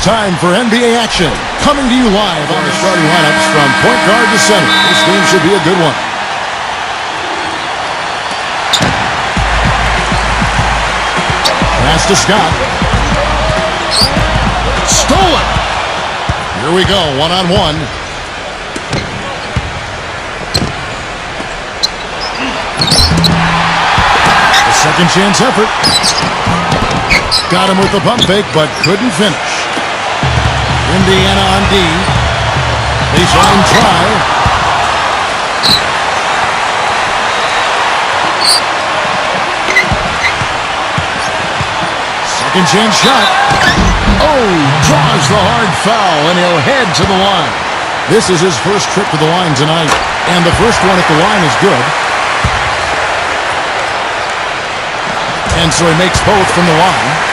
time for NBA action. Coming to you live on the starting lineups from point guard to center. This game should be a good one. Pass to Scott. Stolen. Here we go, one-on-one. A second chance effort. Got him with the pump fake, but couldn't finish. Indiana on D. Baseline try. Second chance shot. Oh, draws the hard foul, and he'll head to the line. This is his first trip to the line tonight, and the first one at the line is good. And so he makes both from the line.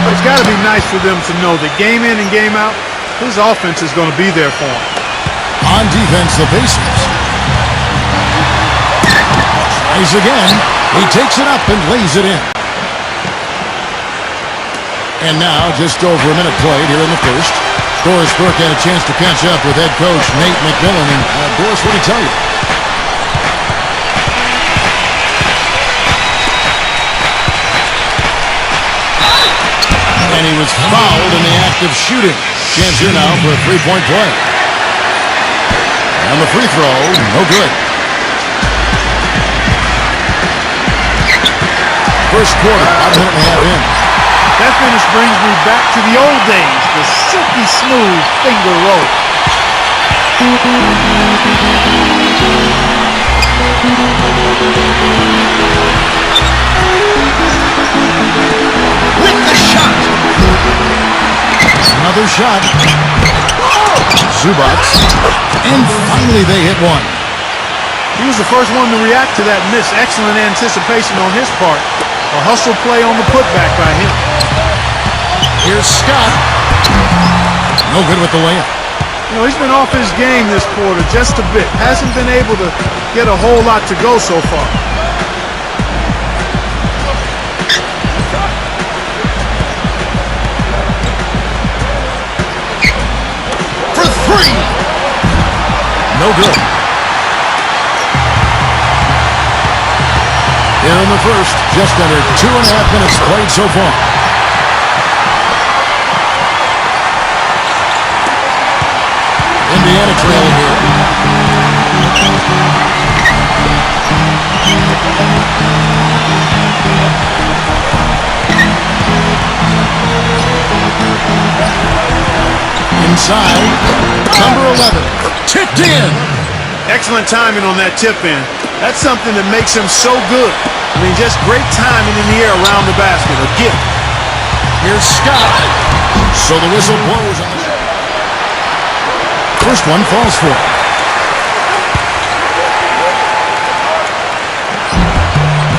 It's got to be nice for them to know that game in and game out, his offense is going to be there for him. On defense, the Pacers. Tries again. He takes it up and lays it in. And now, just over a minute played here in the first. Doris Burke had a chance to catch up with head coach Nate McMillan. And Doris, what did he tell you? And he was fouled in the act of shooting. Chance here now for a three-point play. And the free throw, no good. First quarter, about a minute and a half in. That finish brings me back to the old days, the silky smooth finger roll. With the shot. Another shot. Zubac. And finally they hit one. He was the first one to react to that miss. Excellent anticipation on his part. A hustle play on the putback by him. Here's Scott. No good with the layup. You know, he's been off his game this quarter just a bit. Hasn't been able to get a whole lot to go so far. For three. No good. Here in the first, just under 2.5 minutes played so far. Indiana trailing here. Inside, number 11, tipped in. Excellent timing on that tip in. That's something that makes him so good. I mean, just great timing in the air around the basket. A gift. Here's Scott. So the whistle blows on the shot. First one falls for it.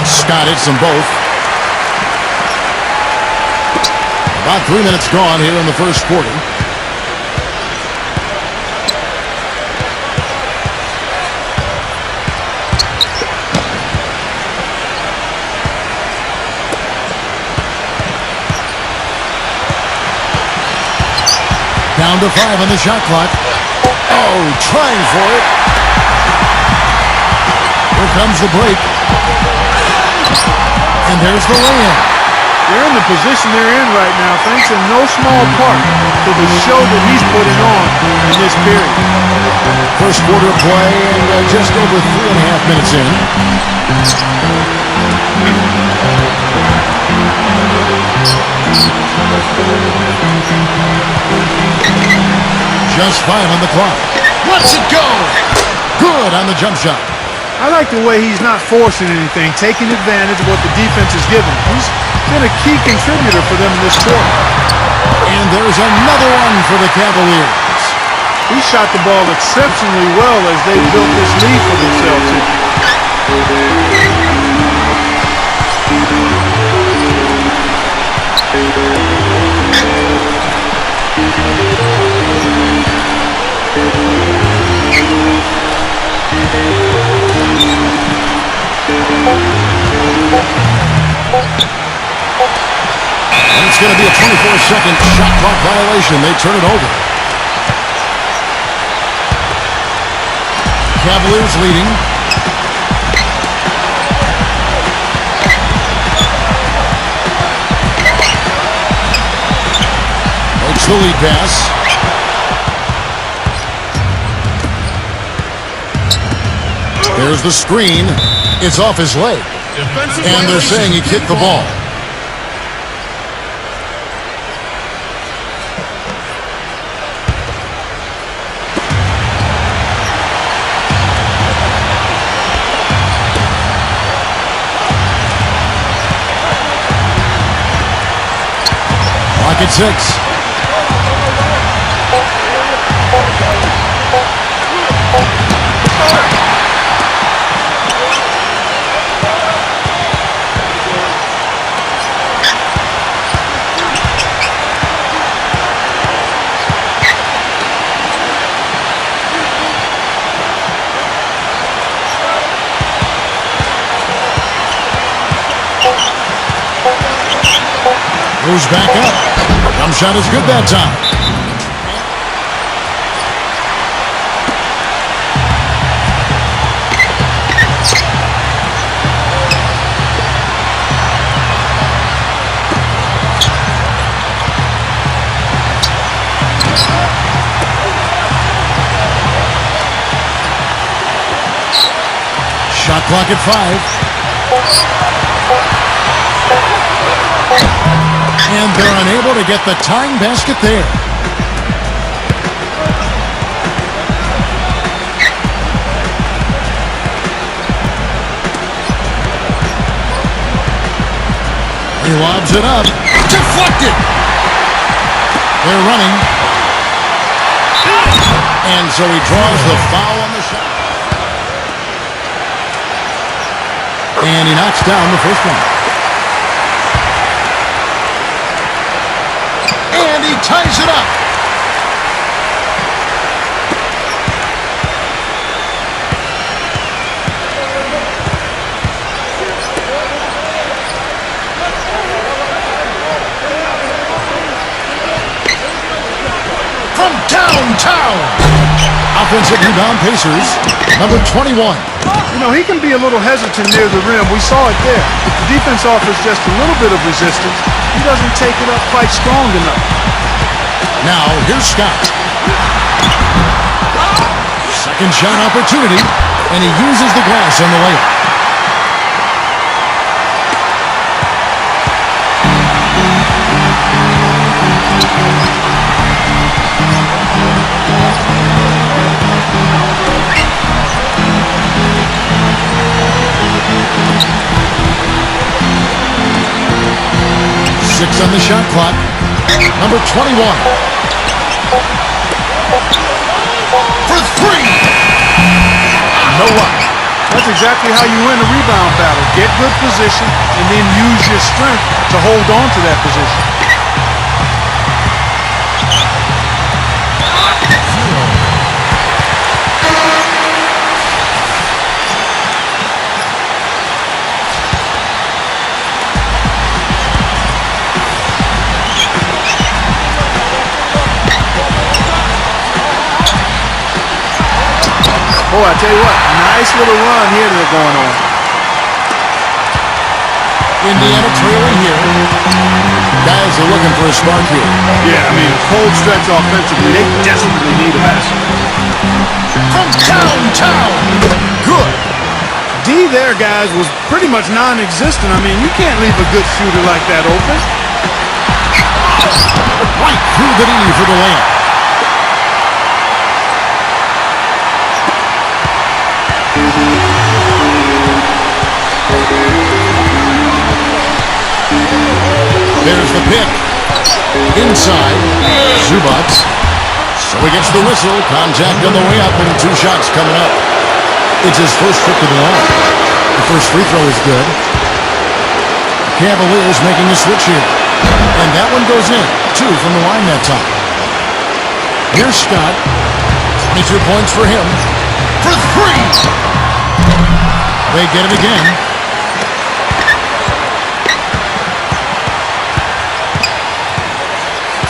Scott hits them both. About 3 minutes gone here in the first quarter. Down to 5 on the shot clock. Oh, trying for it. Here comes the break. And there's the lay-in. They're in the position they're in right now, thanks in no small part to the show that he's putting on in this period. First quarter play and just over 3.5 minutes in. Just 5 on the clock. Let's it go! Good on the jump shot. I like the way he's not forcing anything, taking advantage of what the defense is giving. He's been a key contributor for them in this quarter. And there's another one for the Cavaliers. He shot the ball exceptionally well as they built this lead for themselves here. It's going to be a 24-second shot clock violation. They turn it over. Cavaliers leading. Makes the lead pass. There's the screen. It's off his leg. And they're saying he kicked the ball. Clock at 6. Goes back up. Jump shot is good that time. Shot clock at 5. And they're unable to get the tying basket there. He lobs it up. Deflected! They're running. And so he draws the foul on the shot. And he knocks down the first one. And he ties it up. From downtown. Offensive rebound, Pacers. Number 21. You know, he can be a little hesitant near the rim. We saw it there. The defense offers just a little bit of resistance. He doesn't take it up quite strong enough. Now, here's Scott. Second shot opportunity, and he uses the glass on the layup. Six on the shot clock. Number 21. For three. No luck. That's exactly how you win a rebound battle. Get good position and then use your strength to hold on to that position. Boy, I tell you what, nice little run here they're going on. Indiana trailing here. Guys are looking for a spark here. Yeah, I mean, a cold stretch offensively. They desperately need a basket. From downtown. Good. D there, guys, was pretty much non-existent. I mean, you can't leave a good shooter like that open. Right through the knee for the layup. There's the pick. Inside. Zubac. So he gets the whistle. Contact on the way up and 2 shots coming up. It's his first trip to the line. The first free throw is good. Cavaliers making a switch here. And that one goes in. 2 from the line that time. Here's Scott. 22 points for him. For 3. They get it again.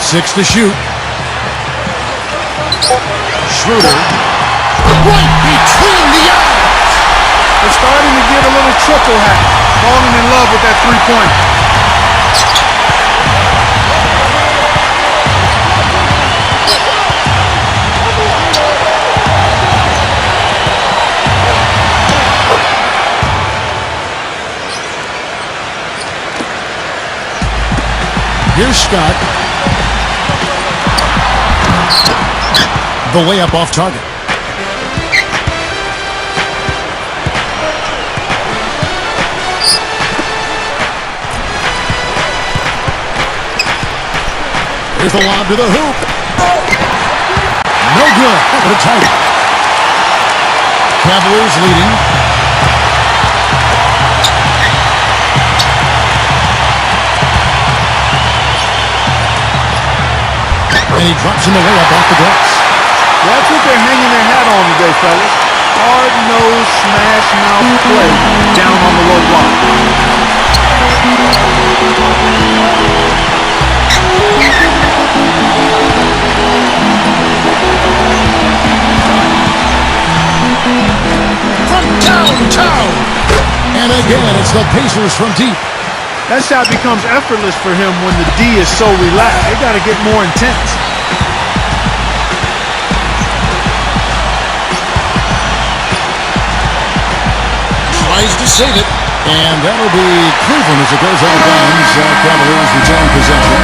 6 to shoot. Schroeder. Right between the eyes. They're starting to get a little triple hat. Falling in love with that three-point. Here's Scott. The layup off target. Here's the lob to the hoop. No good. But a tight. Cavaliers leading. And he drops in the layup off the glass. That's what they're hanging their hat on today, fellas. Hard-nosed, smash-mouth play down on the low block. From downtown. And again, it's the Pacers from deep. That shot becomes effortless for him when the D is so relaxed. They got to get more intense. Tries to save it, and that'll be Cleveland as it goes over bounds. Cavaliers retain possession.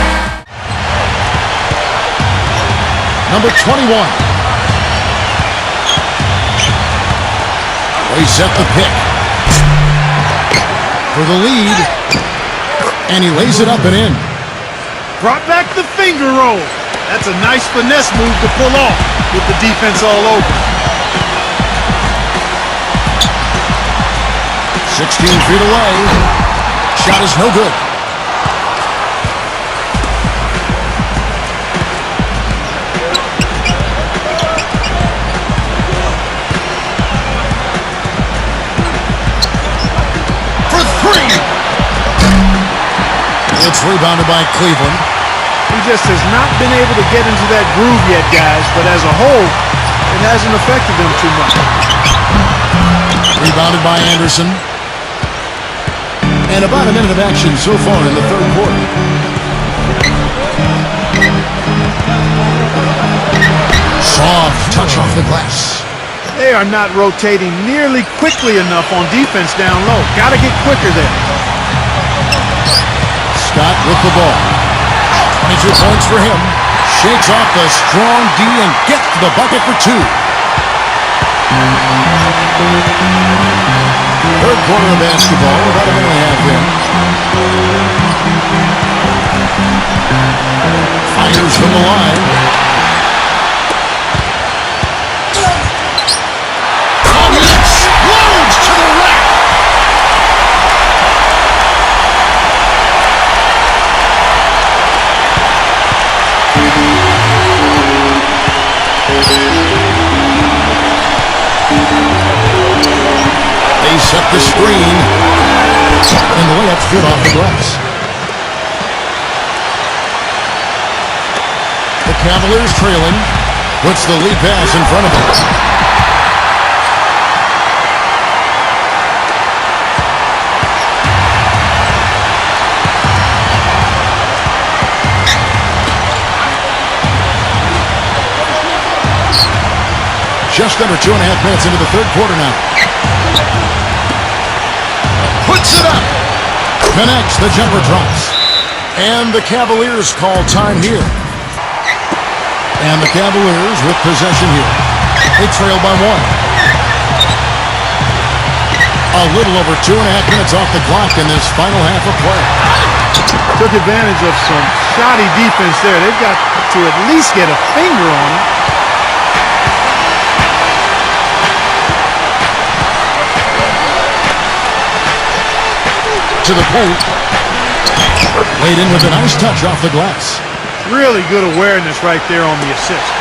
Number 21. They set the pick for the lead, and he lays it up and in. Brought back the finger roll. That's a nice finesse move to pull off with the defense all over. 16 feet away. Shot is no good. For three. It's rebounded by Cleveland. He just has not been able to get into that groove yet, guys, but as a whole, it hasn't affected them too much. Rebounded by Anderson. And about a minute of action so far in the third quarter. Soft touch off the glass. They are not rotating nearly quickly enough on defense down low. Got to get quicker there. Scott with the ball. 22 points for him. Shakes off the strong D and gets the bucket for two. Third quarter of basketball, about a minute and a half in. Fires from the line. Oh, he explodes to the rack. They set the screen, and the layup's good off the glass. The Cavaliers trailing, puts the lead pass in front of them. Just under 2.5 minutes into the third quarter now. Puts it up. Connects. The jumper drops. And the Cavaliers call time here. And the Cavaliers with possession here. They trail by one. A little over 2.5 minutes off the clock in this final half of play. Took advantage of some shoddy defense there. They've got to at least get a finger on it. To the paint. Laid in with a nice touch off the glass. Really good awareness right there on the assist.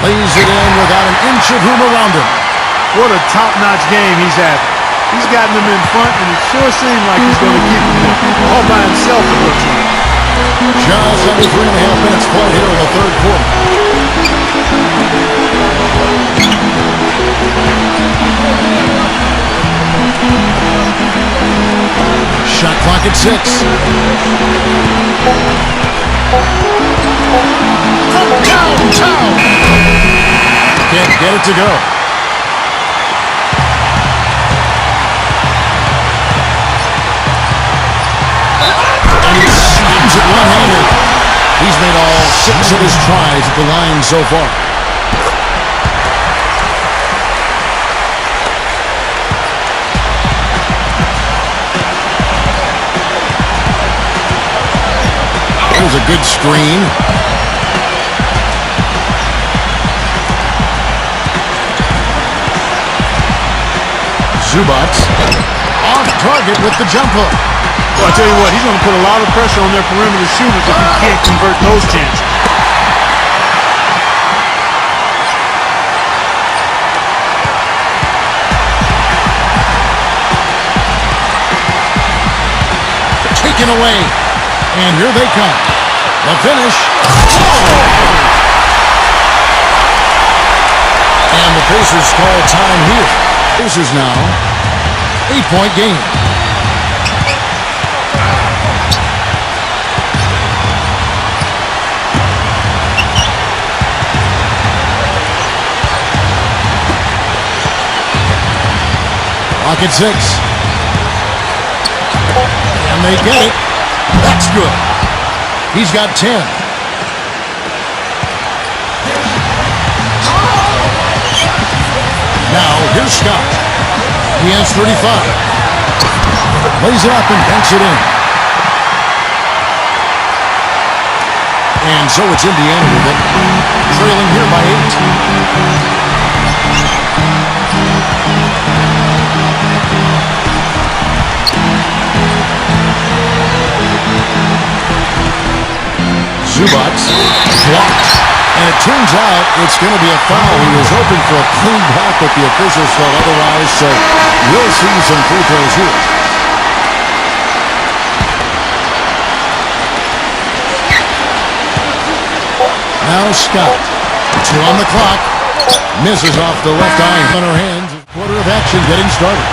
Lays it in without an inch of room around him. What a top-notch game he's having. He's gotten them in front, and it sure seems like he's going to keep them there. All by himself, it looks like. Just under 3.5 minutes played here in the third quarter. Shot clock at 6. From downtown. Can't get it to go. And he slams it one-handed. He's made all 6 of his tries at the line so far. There's a good screen. Zubats off target with the jump hook. Well, I tell you what, he's going to put a lot of pressure on their perimeter shooters if he can't convert those chances. Taken away. And here they come. The finish. And the Pacers call time here. Pacers now. 8-point game. Clock at 6. And they get it. That's good. He's got 10. Now, here's Scott. He has 35. Lays it up and banks it in. And so it's Indiana with it. Trailing here by 8. Zubats blocked. And it turns out it's going to be a foul. He was hoping for a clean block, but the officials felt otherwise, so we'll see some free throws here. Now Scott. 2 on the clock. Misses off the left eye on her hands. Quarter of action getting started.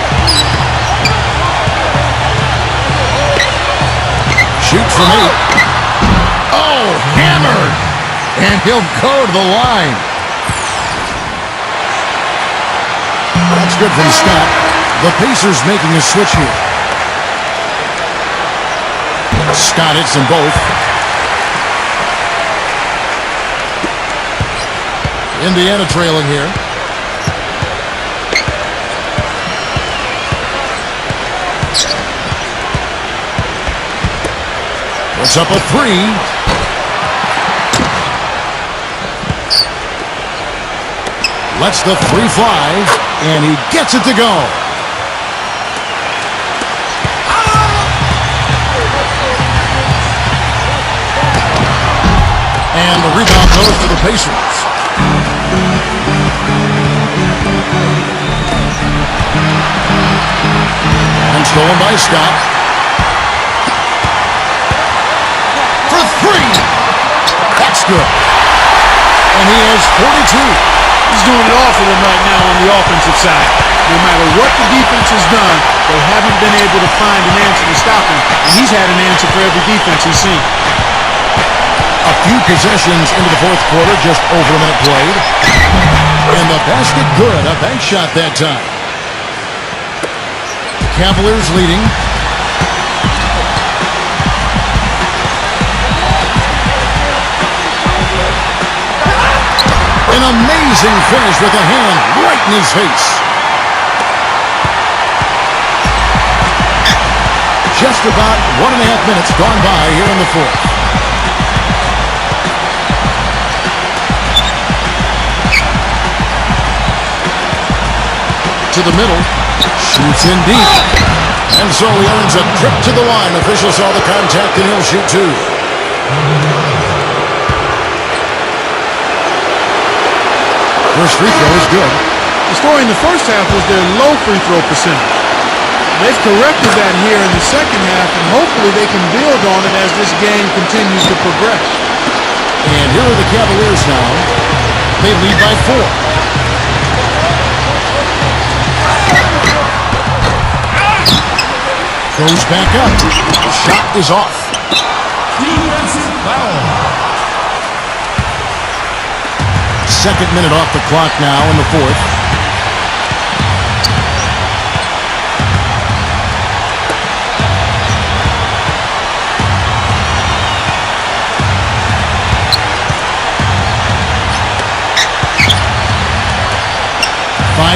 Shoots from 8. Oh, hammered! And he'll go to the line. That's good from Scott. The Pacers making a switch here. Scott hits them both. Indiana trailing here. Puts up a 3. Lets the 3 fly, and he gets it to go. And the rebound goes to the Pacers. And stolen by Scott. For 3. That's good. And he has 42. He's doing it all for them right now on the offensive side. No matter what the defense has done, they haven't been able to find an answer to stop him. And he's had an answer for every defense he's seen. A few possessions into the fourth quarter, just over a minute played. And the basket good, a bank shot that time. Cavaliers leading. An amazing finish with a hand right in his face. Just about 1.5 minutes gone by here in the fourth. To the middle. Shoots in deep. And so he earns a trip to the line. Officials saw the contact and he'll shoot 2. First free throw is good. The story in the first half was their low free throw percentage. They've corrected that here in the second half, and hopefully they can build on it as this game continues to progress. And here are the Cavaliers now. They lead by 4. Goes back up. Shot is off. Defensive foul. Second minute off the clock now in the fourth.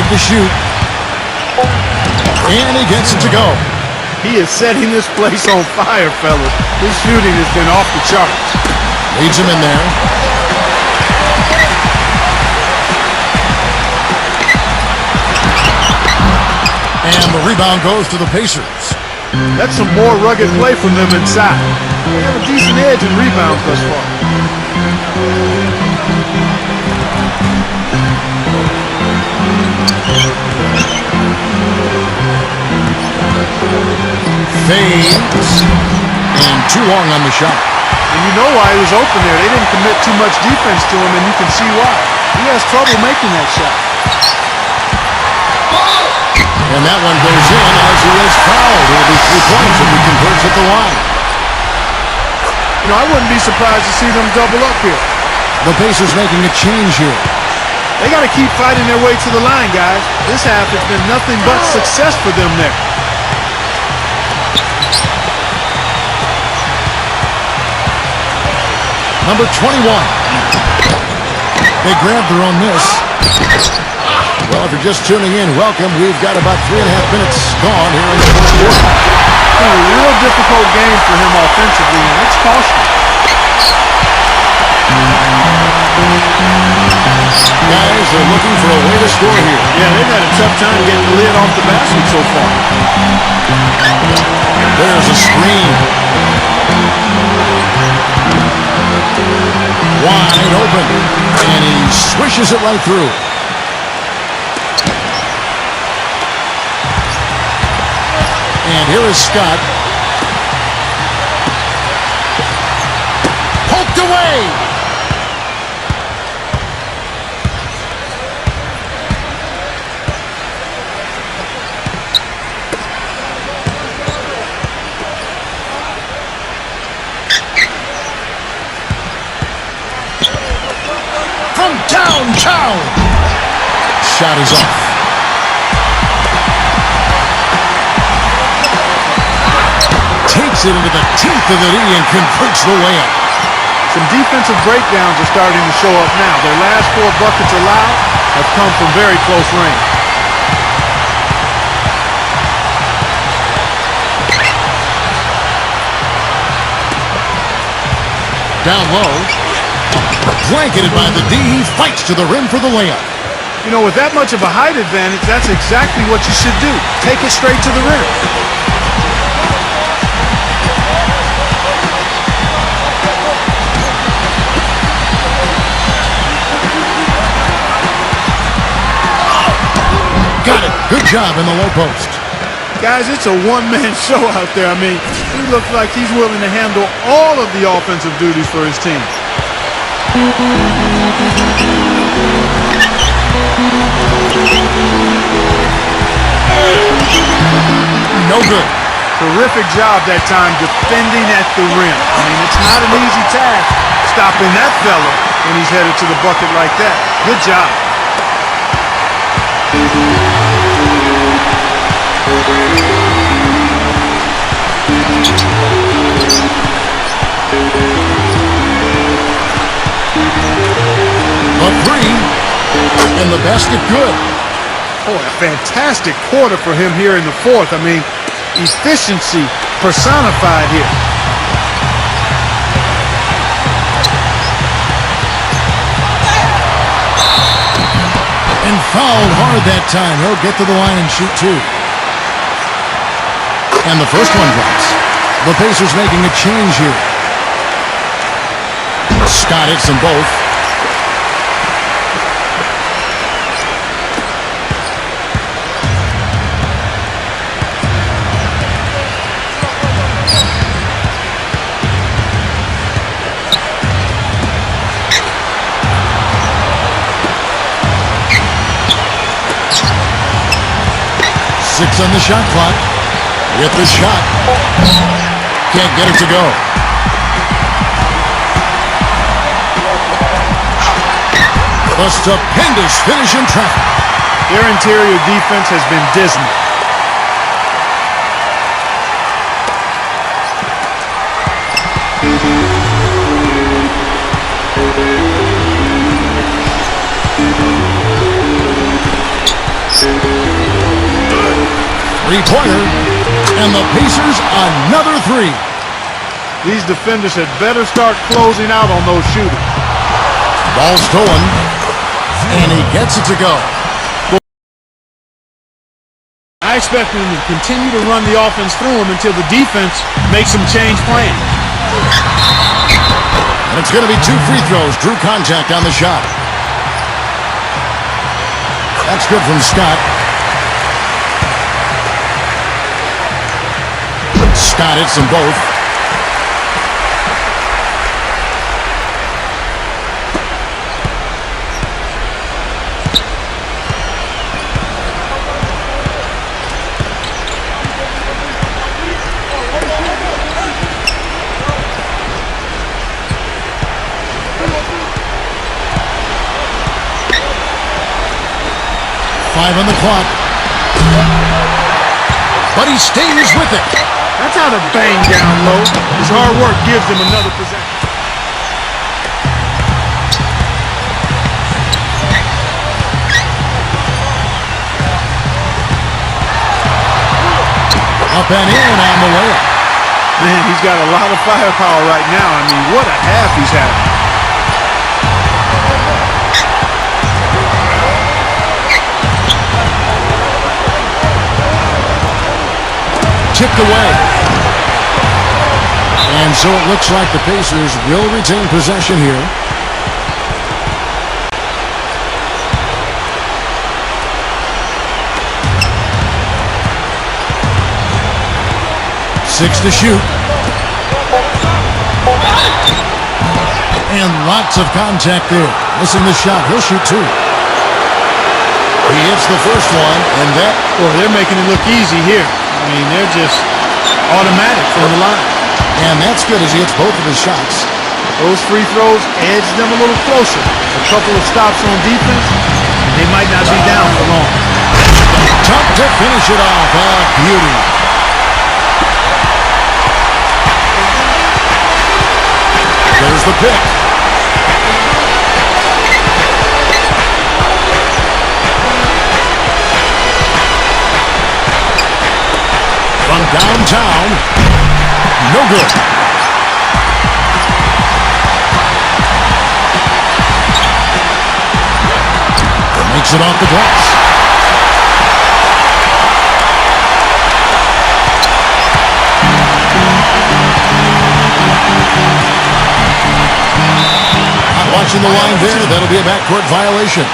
To shoot, and he gets it to go. He is setting this place on fire, fellas. His shooting has been off the charts. Leads him in there. And the rebound goes to the Pacers. That's some more rugged play from them inside. They have a decent edge in rebounds thus far. Fades, and too long on the shot. And you know why he was open there. They didn't commit too much defense to him, and you can see why. He has trouble making that shot. And that one goes in as he is fouled. It'll be 3 points if he converts at the line. You know, I wouldn't be surprised to see them double up here. The Pacers making a change here. They got to keep fighting their way to the line, guys. This half has been nothing but success for them there. Number 21. They grabbed their own miss. Well, if you're just tuning in, welcome. We've got about 3.5 minutes gone here in the fourth quarter. A real difficult game for him offensively, and it's costly. Guys are looking for a way to score here. Yeah, they've had a tough time getting the lid off the basket so far. There's a screen. Wide open. And he swishes it right through. And here is Scott. Poked away. Downtown. Shot is off. Takes it into the teeth of the knee and converts the layup. Some defensive breakdowns are starting to show up now. Their last 4 buckets allowed have come from very close range. Down low. Blanketed by the D, he fights to the rim for the layup. You know, with that much of a height advantage, that's exactly what you should do. Take it straight to the rim. Got it. Good job in the low post. Guys, it's a one-man show out there. I mean, he looks like he's willing to handle all of the offensive duties for his team. No good. Terrific job that time defending at the rim. I mean, it's not an easy task stopping that fella when he's headed to the bucket like that. Good job. A 3, and the basket good. Oh, a fantastic quarter for him here in the fourth. I mean, efficiency personified here. And fouled hard that time. He'll get to the line and shoot 2. And the first one drops. The Pacers making a change here. Scott hits them both. 6 on the shot clock. With the shot. Can't get it to go. A stupendous finish in traffic. Their interior defense has been dismal. Three-pointer, and the Pacers another 3. These defenders had better start closing out on those shooters. Ball stolen, and he gets it to go. I expect them to continue to run the offense through them until the defense makes them change plans. And it's going to be 2 free throws. Drew contact on the shot. That's good from Scott. Scott hits them both. On the clock. But he stays with it. That's how to bang down low. His hard work gives him another possession. Up and in on the layup. Man, he's got a lot of firepower right now. I mean, what a half he's having. Tipped away. And so it looks like the Pacers will retain possession here. Six to shoot. And lots of contact there. Missing the shot. He'll shoot 2. He hits the first one, and that... Well, they're making it look easy here. I mean, they're just automatic from the line. And that's good as he hits both of his shots. Those free throws edge them a little closer. A couple of stops on defense, and they might not be down for long. Tough to finish it off. Beauty. There's the pick. From downtown, no good. Makes it off the glass. Not watching the line there. That'll be a backcourt violation.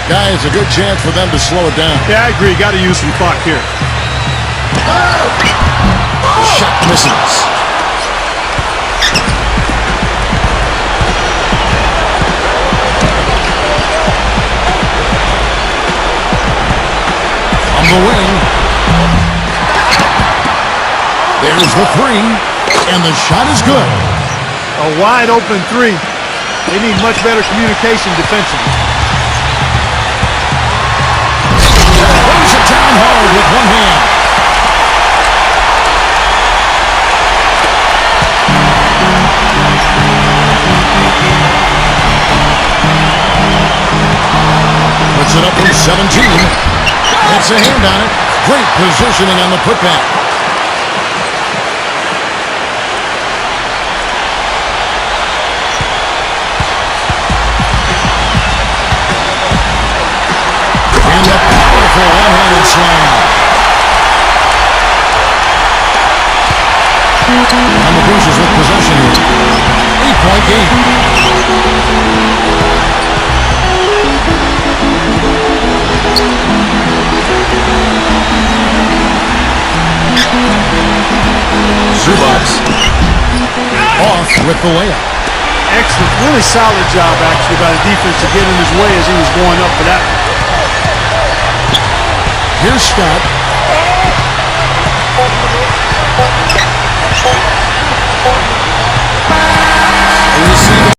Guys, a good chance for them to slow it down. Yeah, I agree. Got to use some clock here. Shot misses. From the wing. There's the 3, and the shot is good. A wide open 3. They need much better communication defensively. Throws it down hard with one hand. Puts it up from 17. Gets a hand on it. Great positioning on the putback. And a powerful one-handed slam. And the Pacers with possession here. 8-point game. Zubats off with the layup. excellent, really solid job, actually, by the defense to get in his way as he was going up for that one. Here's Scott. And you see the